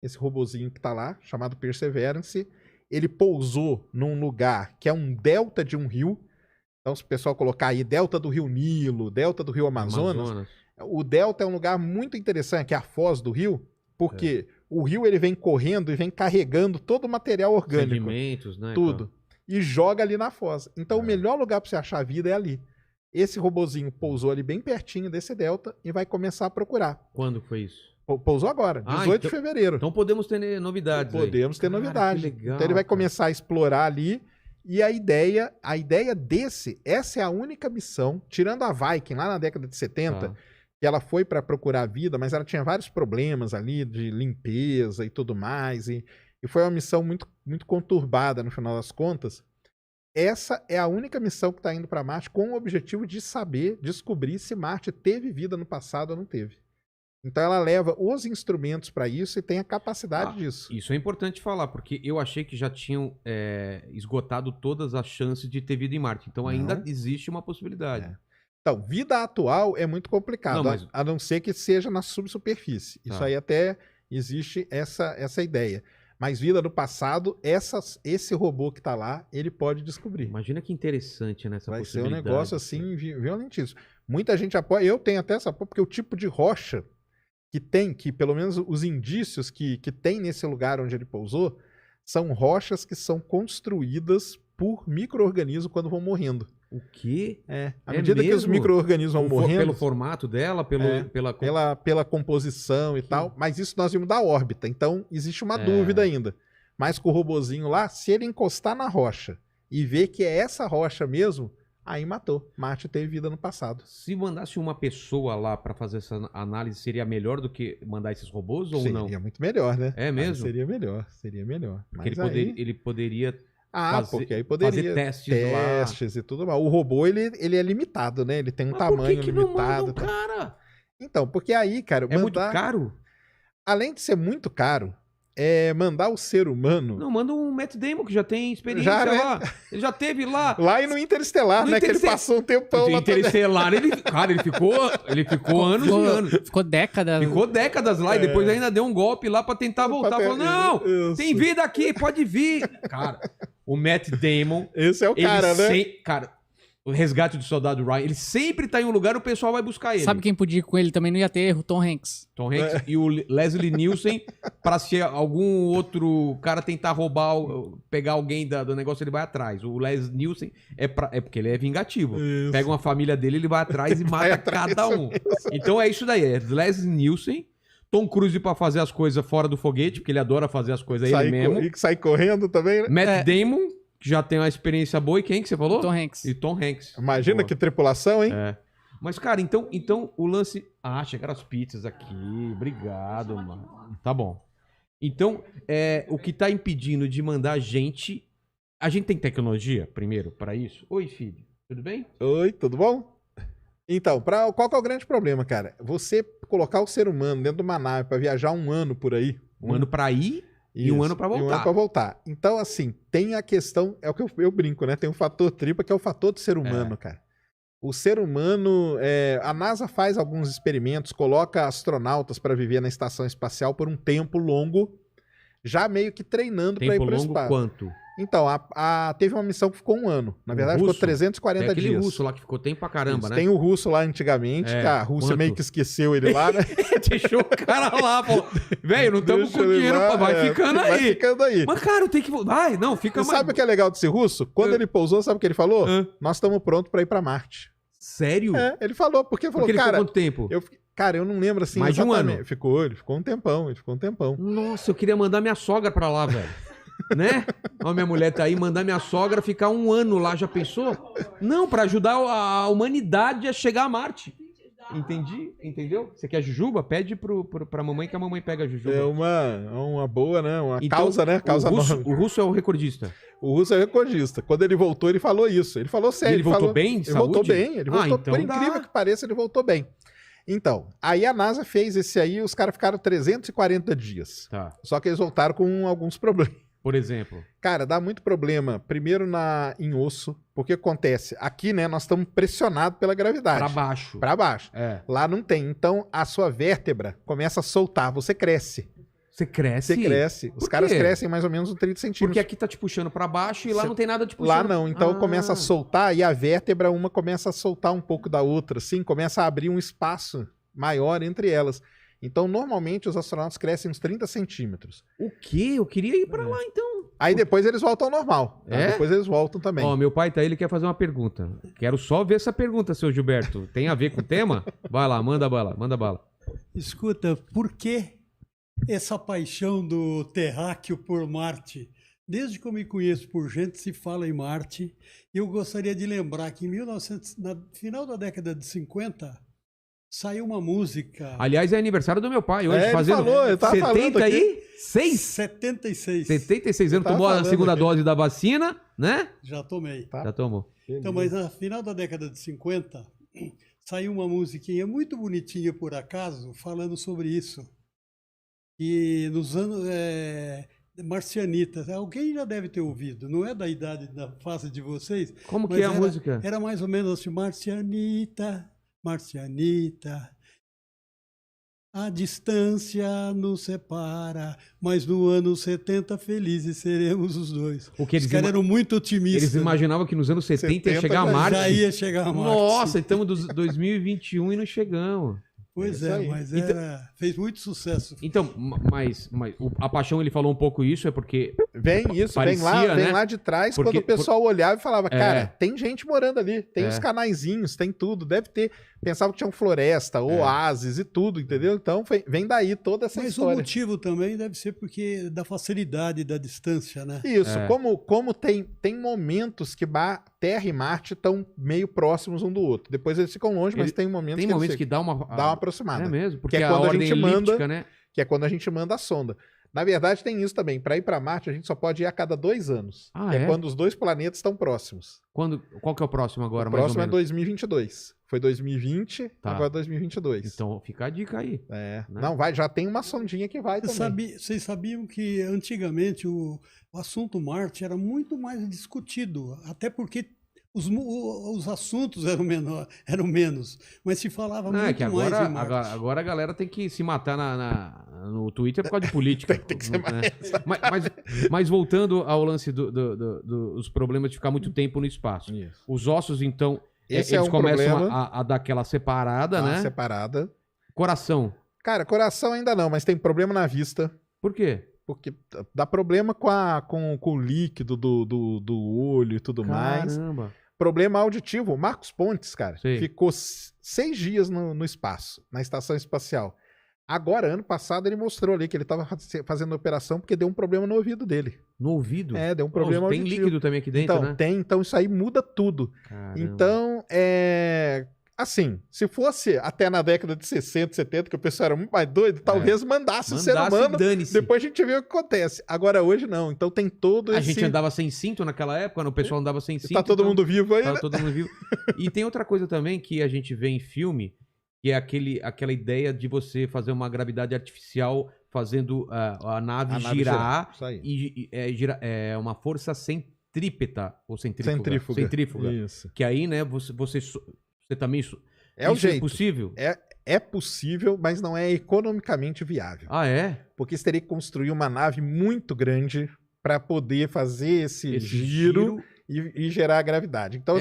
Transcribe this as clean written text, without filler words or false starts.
esse robozinho que tá lá, chamado Perseverance. Ele pousou num lugar que é um delta de um rio. Então, se o pessoal colocar aí delta do rio Nilo, delta do rio Amazonas. O delta é um lugar muito interessante, que é a foz do rio, porque o rio ele vem correndo e vem carregando todo o material orgânico. Sedimentos, né? Tudo. E joga ali na foz. Então, o melhor lugar para você achar vida é ali. Esse robozinho pousou ali bem pertinho desse delta e vai começar a procurar. Quando foi isso? Pousou agora, 18 de fevereiro. Então podemos ter novidades. Podemos ter novidades. Legal, então ele vai começar a explorar ali. E a ideia essa é a única missão, tirando a Viking lá na década de 70, que ela foi para procurar vida, mas ela tinha vários problemas ali de limpeza e tudo mais. E foi uma missão muito, muito conturbada no final das contas. Essa é a única missão que está indo para Marte com o objetivo de descobrir se Marte teve vida no passado ou não teve. Então ela leva os instrumentos para isso e tem a capacidade disso. Isso é importante falar, porque eu achei que já tinham esgotado todas as chances de ter vida em Marte. Então ainda existe uma possibilidade. Então, vida atual é muito complicado, a não ser que seja na subsuperfície. Isso aí até existe essa ideia. Mas vida do passado, esse robô que está lá, ele pode descobrir. Imagina que interessante nessa possibilidade. Vai ser um negócio assim violentíssimo. Muita gente apoia, eu tenho até essa apoia, porque o tipo de rocha que pelo menos os indícios que tem nesse lugar onde ele pousou, são rochas que são construídas por micro-organismos quando vão morrendo. O quê? À medida que os micro-organismos vão morrendo... Pelo formato dela? Pela composição e tal. Mas isso nós vimos da órbita, então existe uma dúvida ainda. Mas com o robozinho lá, se ele encostar na rocha e ver que é essa rocha mesmo... Aí matou. Marte teve vida no passado. Se mandasse uma pessoa lá para fazer essa análise, seria melhor do que mandar esses robôs ou não? Seria muito melhor, né? É mesmo? Seria melhor. Porque ele poderia porque aí poderia fazer testes e tudo mais. O robô, ele é limitado, né? Ele tem um tamanho limitado. Não mandam, cara? Então, porque aí, cara... É muito caro? Além de ser muito caro, mandar o ser humano... Não, manda um Matt Damon, que já tem experiência lá. Ele já teve lá. Lá e no Interestelar, né? Que ele passou um tempão lá. No Interestelar, ele ficou anos e anos. Ficou décadas. Ficou décadas lá e depois ainda deu um golpe lá pra tentar voltar. Falou, não, tem vida aqui, pode vir. Cara, o Matt Damon... Esse é o cara, né? Cara... O Resgate do Soldado Ryan, ele sempre tá em um lugar e o pessoal vai buscar ele. Sabe quem podia ir com ele também? Não ia ter erro, Tom Hanks. Tom Hanks e o Leslie Nielsen, pra se algum outro cara tentar pegar alguém do negócio, ele vai atrás. O Leslie Nielsen é porque ele é vingativo. Isso. Pega uma família dele, ele vai atrás e mata cada um. Então é isso daí, é Leslie Nielsen, Tom Cruise pra fazer as coisas fora do foguete, porque ele adora fazer as coisas ele mesmo. E sair correndo também, né? Matt Damon, que já tem uma experiência boa. E quem que você falou? Tom Hanks. E Tom Hanks. Imagina que tripulação, hein? Mas, cara, então o lance... chegaram as pizzas aqui. Obrigado, mano. Tá bom. Então, o que tá impedindo de mandar a gente tem tecnologia, primeiro, pra isso? Oi, filho. Tudo bem? Oi, tudo bom? Então, qual que é o grande problema, cara? Você colocar o ser humano dentro de uma nave pra viajar um ano por aí... Um ano pra ir... Isso, e um ano pra voltar. E um ano pra voltar. Então, assim, tem a questão... É o que eu brinco, né? Tem um fator tripla, que é o fator do ser humano, cara. O ser humano... a NASA faz alguns experimentos, coloca astronautas para viver na estação espacial por um tempo longo, já meio que treinando para ir pro espaço. Tempo longo quanto? Então, teve uma missão que ficou um ano. Na verdade, ficou 340 dias. Tem aquele russo lá que ficou tempo pra caramba, né? Tem o russo lá antigamente, que a Rússia meio que esqueceu ele lá, né? Deixou o cara lá, falou, velho, não estamos com dinheiro, vai ficando aí. Vai ficando aí. Mas, cara, tem que... Vai, não, fica mais... Sabe o que é legal desse russo? Quando ele pousou, sabe o que ele falou? Nós estamos prontos pra ir pra Marte. Sério? Ele falou, porque ele ficou quanto tempo? Cara, eu não lembro assim mais exatamente. De um ano? Ele ficou um tempão. Nossa, eu queria mandar minha sogra pra lá, velho. Né? Ó, minha mulher tá aí, mandar minha sogra ficar um ano lá, já pensou? Não, pra ajudar a humanidade a chegar a Marte. Entendi? Entendeu? Você quer jujuba? Pede pra mamãe que a mamãe pega a jujuba. É uma boa, né? Uma causa, né? Causa o russo é o recordista. O russo é o recordista. Quando ele voltou, ele falou isso. Ele falou sério. Ele voltou bem? Ele voltou bem. Ele voltou, então por incrível que pareça, ele voltou bem. Então, aí a NASA fez esse aí, os caras ficaram 340 dias. Tá. Só que eles voltaram com alguns problemas. Por exemplo? Cara, dá muito problema. Primeiro em osso, porque acontece? Aqui, né, nós estamos pressionados pela gravidade. Pra baixo. Pra baixo. Lá não tem. Então, a sua vértebra começa a soltar, você cresce. Você cresce? Você cresce. Os Por caras quê? crescem mais ou menos uns 30 centímetros. Porque aqui tá te puxando pra baixo e lá não tem nada te puxando. Lá não, então começa a soltar e a vértebra uma começa a soltar um pouco da outra, assim, começa a abrir um espaço maior entre elas. Então, normalmente, os astronautas crescem uns 30 centímetros. O quê? Eu queria ir pra lá, então. Aí depois eles voltam ao normal. Tá? É? Depois eles voltam também. Ó, meu pai tá aí, ele quer fazer uma pergunta. Quero só ver essa pergunta, seu Gilberto. Tem a ver com o tema? Vai lá, manda bala, manda bala. Escuta, por que essa paixão do terráqueo por Marte? Desde que eu me conheço por gente, se fala em Marte. Eu gostaria de lembrar que no final da década de 50, saiu uma música... Aliás, é aniversário do meu pai hoje, ele fazendo falou, eu tava falando aqui. 76. 76 anos, tava tomou a falando segunda aqui. dose da vacina, né? Já tomei. Tá. Já tomou. Então, mas no final da década de 50, saiu uma musiquinha muito bonitinha, por acaso, falando sobre isso. E nos anos... Marcianitas, alguém já deve ter ouvido, não é da idade, da fase de vocês. Como mas que é a música? Era mais ou menos assim, Marcianita, Marcianita, a distância nos separa, mas no ano 70 felizes seremos os dois. Porque Os caras eram muito otimistas. Eles imaginavam que nos anos 70 ia chegar a Marte. Já ia chegar a Marte. Nossa, estamos em 2021 e não chegamos. Pois É isso aí. mas Então- fez muito sucesso. Então, mas a paixão, ele falou um pouco isso, é porque... Vem isso, Parecia, vem né? lá de trás, Porque- quando o pessoal olhava e falava, É. cara, tem gente morando ali, tem É. os canaizinhos, tem tudo, deve ter. Pensava que tinha floresta, oásis e tudo, entendeu? Então vem daí toda essa Mas o história. motivo também deve ser porque da facilidade da distância, né? Isso, É. como tem momentos que Terra e Marte estão meio próximos um do outro. Depois eles ficam longe, mas tem momentos Tem que momentos eles que dá uma dá uma aproximada. É mesmo, porque Que é a quando a ordem gente manda- elíptica, né? Que é quando a gente manda a sonda. Na verdade, tem isso também. Para ir para Marte, a gente só pode ir a cada 2 anos. Ah, que é é? quando os dois planetas estão próximos. Qual que é o próximo agora, O mais ou próximo é menos? 2022. Foi 2020, Tá. agora 2022. Então, fica a dica aí. É. né? Não, já tem uma sondinha que vai também. Vocês sabiam que antigamente o assunto Marte era muito mais discutido, até porque os assuntos eram menos, mas se falava Não, é muito que mais agora, em Marte. agora a galera tem que se matar no Twitter por causa de política. Tem que ser né? Mas voltando ao lance dos problemas de ficar muito tempo no espaço. Isso. Os ossos, então, Esse eles é um começam problema. a dar aquela separada, Tá né? separada. Coração. Cara, coração ainda não, mas tem problema na vista. Por quê? Porque dá problema com o líquido do olho e tudo mais. Caramba. Problema auditivo. O Marcos Pontes, cara, Sei. ficou 6 dias no espaço, na estação espacial. Agora, ano passado, ele mostrou ali que ele estava fazendo a operação porque deu um problema no ouvido dele. No ouvido? É, deu um problema Tem auditivo. líquido também aqui dentro, Então, né? tem. Então, isso aí muda tudo. Caramba. Então, assim, se fosse até na década de 60, 70, que o pessoal era muito mais doido, talvez mandasse o ser humano. Dane-se. Depois a gente vê o que acontece. Agora, hoje não. Então tem todo A esse... gente andava sem cinto naquela época, o pessoal andava sem cinto. Tá todo então- mundo vivo aí, Tá né? todo mundo vivo. E tem outra coisa também que a gente vê em filme, que é aquela ideia de você fazer uma gravidade artificial fazendo a nave A nave girar Isso aí. é uma força centrípeta ou centrífuga. Centrífuga. Isso. Que aí, né, você também... É o isso é jeito. possível? É possível, mas não é economicamente viável. Ah, é? Porque você teria que construir uma nave muito grande para poder fazer esse giro e gerar a gravidade. Então, É